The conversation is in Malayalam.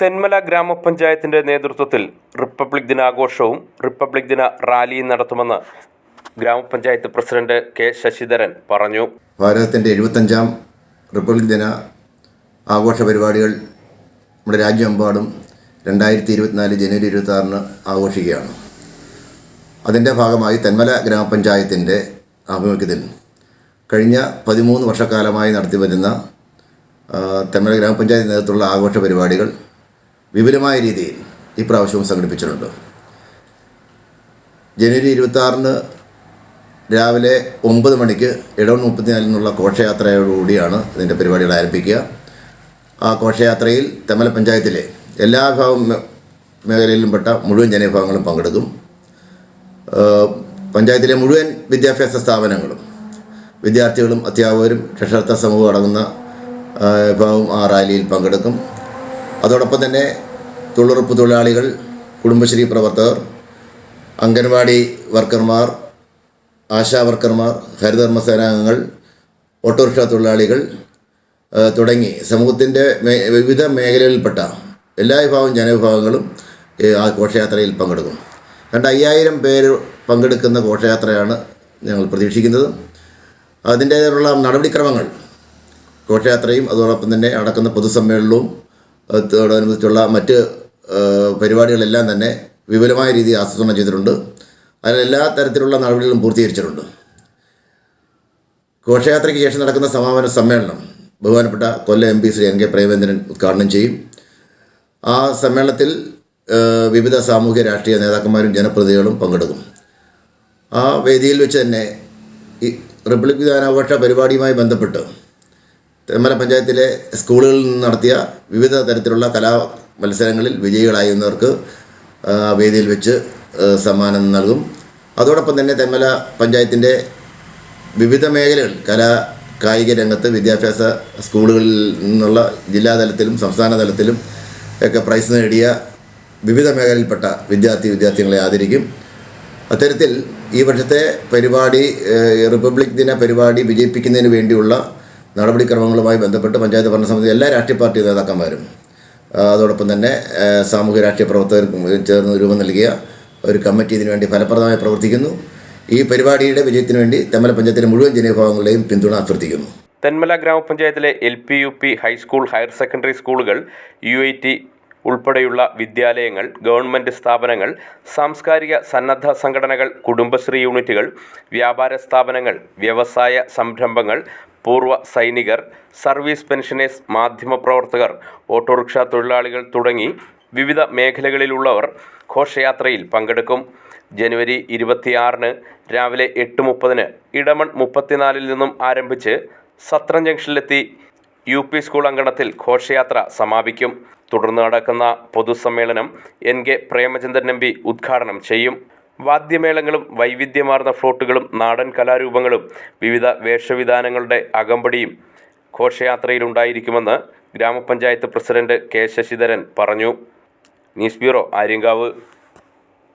തെന്മല ഗ്രാമപഞ്ചായത്തിന്റെ നേതൃത്വത്തിൽ റിപ്പബ്ലിക് ദിനാഘോഷവും റിപ്പബ്ലിക് ദിന റാലിയും നടത്തുമെന്ന് ഗ്രാമപഞ്ചായത്ത് പ്രസിഡന്റ് കെ ശശിധരൻ പറഞ്ഞു. ഭാരതത്തിൻ്റെ 75-ാം റിപ്പബ്ലിക് ദിന ആഘോഷ പരിപാടികൾ നമ്മുടെ രാജ്യമെമ്പാടും 2024 ജനുവരി 26 ആഘോഷിക്കുകയാണ്. അതിൻ്റെ ഭാഗമായി തെന്മല ഗ്രാമപഞ്ചായത്തിൻ്റെ ആഭിമുഖ്യത്തിൽ കഴിഞ്ഞ 13 വർഷക്കാലമായി നടത്തിവരുന്ന തെന്മല ഗ്രാമപഞ്ചായത്ത് നേതൃത്വത്തിലുള്ള ആഘോഷ പരിപാടികൾ വിപുലമായ രീതിയിൽ ഇപ്രാവശ്യവും സംഘടിപ്പിച്ചിട്ടുണ്ട്. ജനുവരി 26 രാവിലെ 9 മണിക്ക് ഇടവൺ 34 നിന്നുള്ള ഘോഷയാത്രയോടുകൂടിയാണ് ഇതിൻ്റെ പരിപാടികൾ ആരംഭിക്കുക. ആ ഘോഷയാത്രയിൽ തെന്മല പഞ്ചായത്തിലെ എല്ലാ വിഭാഗം മേഖലയിലും പെട്ട മുഴുവൻ ജനവിഭാഗങ്ങളും പങ്കെടുക്കും. പഞ്ചായത്തിലെ മുഴുവൻ വിദ്യാഭ്യാസ സ്ഥാപനങ്ങളും വിദ്യാർത്ഥികളും അധ്യാപകരും രക്ഷകർത്ത സമൂഹം അടങ്ങുന്ന വിഭാഗം ആ റാലിയിൽ പങ്കെടുക്കും. അതോടൊപ്പം തന്നെ തൊഴിലുറപ്പ് തൊഴിലാളികൾ, കുടുംബശ്രീ പ്രവർത്തകർ, അംഗൻവാടി വർക്കർമാർ, ആശാ വർക്കർമാർ, ഹരിതകർമ്മസേനാംഗങ്ങൾ, ഓട്ടോറിക്ഷ തൊഴിലാളികൾ തുടങ്ങി സമൂഹത്തിൻ്റെ വിവിധ മേഖലകളിൽപ്പെട്ട എല്ലാ വിഭാഗം ജനവിഭാഗങ്ങളും ആ ഘോഷയാത്രയിൽ പങ്കെടുക്കും. 5000 പേര് പങ്കെടുക്കുന്ന ഘോഷയാത്രയാണ് ഞങ്ങൾ പ്രതീക്ഷിക്കുന്നത്. അതിൻ്റേതായുള്ള നടപടിക്രമങ്ങൾ ഘോഷയാത്രയും അതോടൊപ്പം തന്നെ നടക്കുന്ന പൊതുസമ്മേളനവും അതോടനുബന്ധിച്ചുള്ള മറ്റ് പരിപാടികളെല്ലാം തന്നെ വിപുലമായ രീതിയിൽ ആസൂത്രണം ചെയ്തിട്ടുണ്ട്. അതിലെല്ലാ തരത്തിലുള്ള നടപടികളും പൂർത്തീകരിച്ചിട്ടുണ്ട്. ഘോഷയാത്രയ്ക്ക് ശേഷം നടക്കുന്ന സമാപന സമ്മേളനം ബഹുമാനപ്പെട്ട കൊല്ലം MP ശ്രീ NK പ്രേമചന്ദ്രൻ ഉദ്ഘാടനം ചെയ്യും. ആ സമ്മേളനത്തിൽ വിവിധ സാമൂഹ്യ രാഷ്ട്രീയ നേതാക്കന്മാരും ജനപ്രതിനിധികളും പങ്കെടുക്കും. ആ വേദിയിൽ വെച്ച് തന്നെ ഈ റിപ്പബ്ലിക് ദിനാഘോഷ പരിപാടിയുമായി ബന്ധപ്പെട്ട് തെന്മല പഞ്ചായത്തിലെ സ്കൂളുകളിൽ നിന്ന് നടത്തിയ വിവിധ തരത്തിലുള്ള കലാ മത്സരങ്ങളിൽ വിജയികളായിരുന്നവർക്ക് വേദിയിൽ വെച്ച് സമ്മാനം നൽകും. അതോടൊപ്പം തന്നെ തെന്മല പഞ്ചായത്തിൻ്റെ വിവിധ മേഖലകൾ കായിക രംഗത്ത് വിദ്യാഭ്യാസ സ്കൂളുകളിൽ നിന്നുള്ള ജില്ലാതലത്തിലും സംസ്ഥാന തലത്തിലും ഒക്കെ പ്രൈസ് നേടിയ വിവിധ മേഖലയിൽപ്പെട്ട വിദ്യാർത്ഥികളെ ആദരിക്കും. അത്തരത്തിൽ ഈ വർഷത്തെ പരിപാടി റിപ്പബ്ലിക് ദിന പരിപാടി വിജയിപ്പിക്കുന്നതിന് വേണ്ടിയുള്ള നടപടിക്രമങ്ങളുമായി ബന്ധപ്പെട്ട് പഞ്ചായത്ത് ഭരണസമിതി എല്ലാ രാഷ്ട്രീയ പാർട്ടി നേതാക്കന്മാരും അതോടൊപ്പം തന്നെ സാമൂഹ്യ രാഷ്ട്രീയ പ്രവർത്തകർക്കും ചേർന്ന് രൂപം നൽകിയ ഒരു കമ്മിറ്റി ഇതിനു വേണ്ടി ഫലപ്രദമായി പ്രവർത്തിക്കുന്നു. ഈ പരിപാടിയുടെ വിജയത്തിനു വേണ്ടി തെന്മല പഞ്ചായത്തിലെ മുഴുവൻ ജനവിഭാഗങ്ങളുടെയും പിന്തുണ അഭ്യർത്ഥിക്കുന്നു. തെന്മല ഗ്രാമപഞ്ചായത്തിലെ LP, UP, high school, higher secondary സ്കൂളുകൾ, UIT ഉൾപ്പെടെയുള്ള വിദ്യാലയങ്ങൾ, ഗവൺമെൻറ് സ്ഥാപനങ്ങൾ, സാംസ്കാരിക സന്നദ്ധ സംഘടനകൾ, കുടുംബശ്രീ യൂണിറ്റുകൾ, വ്യാപാര സ്ഥാപനങ്ങൾ, വ്യവസായ സംരംഭങ്ങൾ, പൂർവ്വ സൈനികർ, സർവീസ് പെൻഷനേഴ്സ്, മാധ്യമപ്രവർത്തകർ, ഓട്ടോറിക്ഷ തൊഴിലാളികൾ തുടങ്ങി വിവിധ മേഖലകളിലുള്ളവർ ഘോഷയാത്രയിൽ പങ്കെടുക്കും. ജനുവരി 26 രാവിലെ 8:30 ഇടമൺ 34 നിന്നും ആരംഭിച്ച് സത്രം ജംഗ്ഷനിലെത്തി UP സ്കൂൾ അങ്കണത്തിൽ ഘോഷയാത്ര സമാപിക്കും. തുടർന്ന് നടക്കുന്ന പൊതുസമ്മേളനം NK പ്രേമചന്ദ്രൻ MP ഉദ്ഘാടനം ചെയ്യും. വാദ്യമേളങ്ങളും വൈവിധ്യമാർന്ന ഫ്ലോട്ടുകളും നാടൻ കലാരൂപങ്ങളും വിവിധ വേഷവിധാനങ്ങളുടെ അകമ്പടിയും ഘോഷയാത്രയിലുണ്ടായിരിക്കുമെന്ന് ഗ്രാമപഞ്ചായത്ത് പ്രസിഡന്റ് കെ ശശിധരൻ പറഞ്ഞു. News bureau, Aryankavu.